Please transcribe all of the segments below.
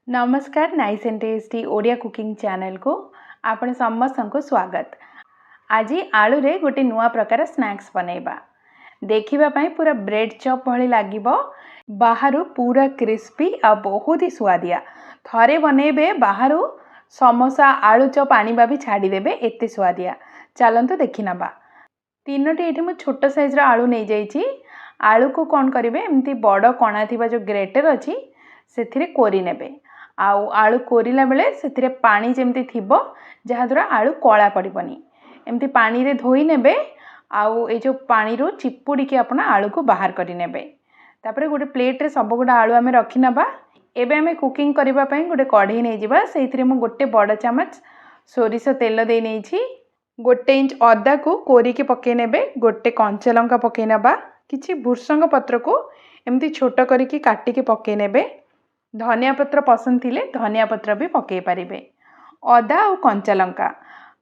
नमस्कार nice and tasty Odia cooking channel को आपण समस्त को स्वागत। आज आलू रे गोटे नुआ प्रकार स्नैक्स बनैबा देखिबा पई पूरा ब्रेड चॉप भली लागिबो। बाहरु पूरा क्रिस्पी आ बहुत ही स्वादिया। थरे बनैबे बाहरु समोसा आलू चॉप आनिबा भी छाड़ी देबे एते स्वादिया। चलंतु देखि नबा। तीनोटी एठी मु छोट साइज रा आलू नै जाईची। आलू को कोन करिवे एम्ति बड़ कणा थिबा जो ग्रेटर अछि सेथिरे कोरी नेबे। आउ आलू कोरिला बेले सेथिरे पानी जेमती थिबो जहा द्वारा आलू कला पड़िबनी। एमती पानी रे धोई नेबे। आउ ए जो पानी रो चिपुड़ी के आपण आलू को बाहर करि नेबे। तापरे गोटे प्लेट रे सब गुडा आलू आमे रखि नबा। एबे आमे कुकिंग करिबा पई गोटे कढ़ी नै जिबा। सेथिरे मु गोटे बड़ चमच सोरिष तेल दे नेछि। गोटे इंच अदा को कोरी के पके नेबे। गोटे कंचा लंका पके नबा। किछि भुर्संग पत्र को एमती छोट करी के काटी के पके नेबे। धनिया पत्र पसंद थिले धनिया पत्र भी पके पारिबे। अदा और कंचा लंका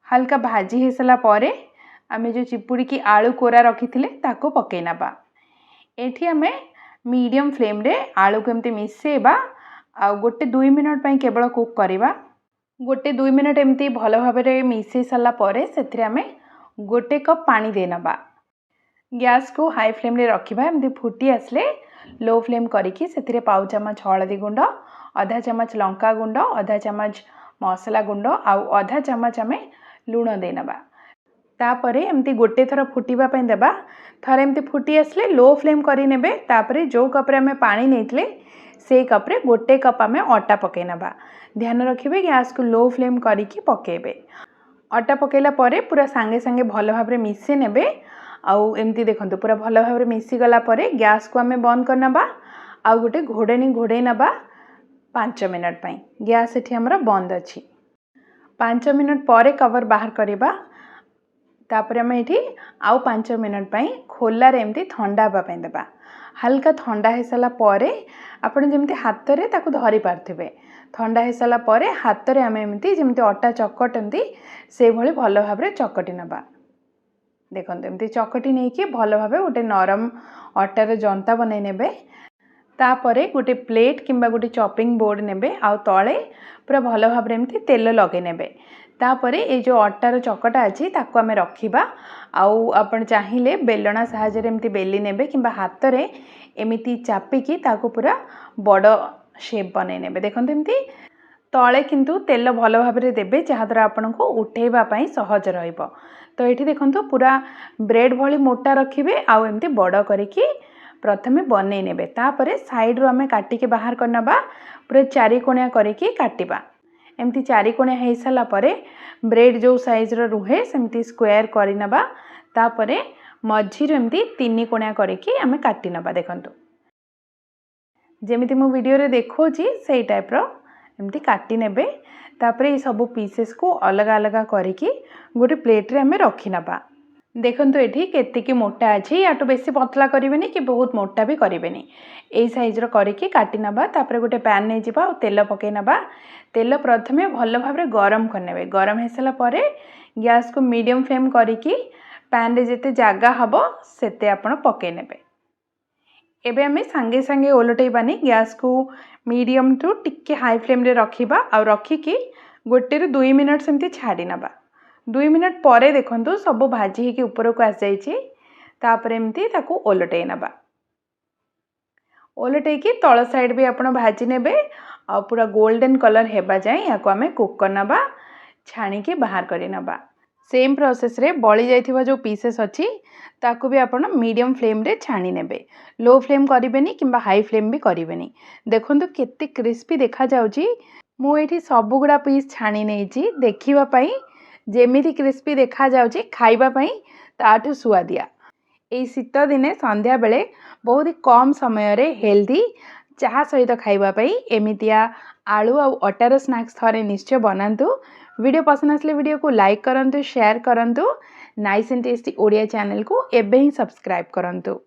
हल्का भाजी हेसला परे आमे जो चिपुड़ी की आलू कोरा रखी थिले ताको पके नबा। एठी आमे मीडियम फ्लेम रे आलू को एमती मिसेबा। आ गोटे 2 मिनट पई केवल कुक करिबा। गोटे 2 मिनट एमती भलो भाबरे मिसे सला परे सेथिरे आमे गोटे कप पानी दे नबा। गैस को हाई फ्लेम रे रखिबा। एमती फुटी आसले लो फ्लेम करिकी सेथिरे पाउ चमच हळदी गुंड, आधा चमच लंका गुंड, आधा चमच मसला गुंड आउ आधा चमच आमे लूण दे नबा। तापरे एमती गोटे थर फुटीबा पई देबा। थरे एमती फुटी आसले लो फ्लेम करि नेबे। तापरे जो कप रे आमे पानी नेतले से कप रे गोटे कप आमे आटा पके नबा। ध्यान रखिबे गैस को लो फ्लेम करिकी पकेबे। आटा पकेला परे पूरा सांगे सांगे भलो भाबरे मिसे नेबे। आउ एमती देखंतु पूरा भलो भाबरे मिसी गला परे गैस को आमे बंद कर नबा। आउ गोटे घोड़ेनी घोड़े नबा 5 मिनट पई। गैस एठी हमरा बंद अछि। 5 मिनट परे कवर बाहर करिबा। तापरे आमे एठी आउ 5 मिनट पई खोला रे एमती ठंडा बा पई देबा। हल्का ठंडा हेसला परे आपण जेमती हाथ रे ताकू धरि पारथिबे। ठंडा हेसला परे हाथ रे आमे एमती जेमती आटा चकटंती से भली भलो भाबरे चकटी नबा। देखंतु एमती चकटी नै कि भलो भाबे गोटे नरम आटा रे जंता बनै नेबे। तापरे गोटे प्लेट किंबा गोटे चॉपिंग बोर्ड नेबे। आउ तळे पूरा भलो भाबरे एमती तेल लगे नेबे। तापरे ए जो आटा रो चकटा अछि ताको आमे रखिबा। आउ आपण चाहिले बेलणा सहायता रे एमती बेली नेबे किंबा हाथ रे एमिति चापी की ताको पूरा बड़ शेप बनै नेबे। देखंतु एमती तळे किंतु तेल भलो भाबरे देबे जहा द्वारा आपण को उठेबा पई सहज रहइबो। तो एठी देखंतु पूरा ब्रेड भली मोटा रखिबे। आउ एमती बड़ करिकी प्रथमे बनै नेबे। तापरे साइड रो आमे काटी के बाहर करनबा। पूरा चारि कोणिया करिकी काटिबा। एमती चारि कोणिया हे सला परे ब्रेड जो साइज रो रुहे सेमती स्क्वायर करिनबा। तापरे मझी रो एमती 3 कोणिया करिकी आमे काटी नबा। देखंतु जेमिति मु वीडियो रे देखोची सेही टाइप रो एमती काटी नेबे। तापरे ये सब पीसेस को अलग अलग करिकी गोटे प्लेट रे आमे रखि नबा। देखंतु एठी केतिकी मोटा अछि। याटो बेसी पतला करिवेनी कि बहुत मोटा भी करिवेनी। एई साइज रो करिकी काटी नबा। तापरे गोटे पैन नै जिबा और तेल पके नबा। तेल प्रथमे भलो भाबरे गरम करनेबे। गरम हेसला परे गैस को मीडियम फ्लेम करिकी पैन रे जेते जागा हबो सेते आपण पके नेबे। एबे हमें सांगे सांगे ओलटेबानी। गैस को मीडियम टू टिके हाई फ्लेम रे रखिबा। और रखिकी गोटे रे 2 मिनट सेमती छाडी नबा। 2 मिनट परे देखंतु सब भाजी हे के ऊपर को आस जाईची। तापरे एमती ताकू ओलटेई नबा। ओलटेई की तळ साइड भी आपण भाजी नेबे। आ पूरा गोल्डन कलर हेबा जाय याको आमे कुक करनबा। छाणी के बाहर करि नबा। सेम प्रोसेस रे बळी जायथिबा जो पीसेस अछि ताकू भी आपण मीडियम फ्लेम रे छाणी नेबे। लो फ्लेम करिवेनी किंबा हाई फ्लेम भी करिवेनी। देखंतु केते क्रिस्पी देखा जाउची। मु एठी सब गुडा पीस छाणी नेची देखिबा पई जेमिति क्रिस्पी देखा जाउची खाइबा पई ताठु सुआदिया। एई शीत दिने संध्या बेले बहुत ही कम समय रे हेल्दी चाहा सहित खाइबा पई एमितिया आलू और अटार स्नैक्स थरे निश्चय बनांतु। वीडियो पसंद आसले वीडियो को लाइक करंतु, शेयर करंतु। Nice and tasty Odia channel को एबे ही सब्सक्राइब करंतु।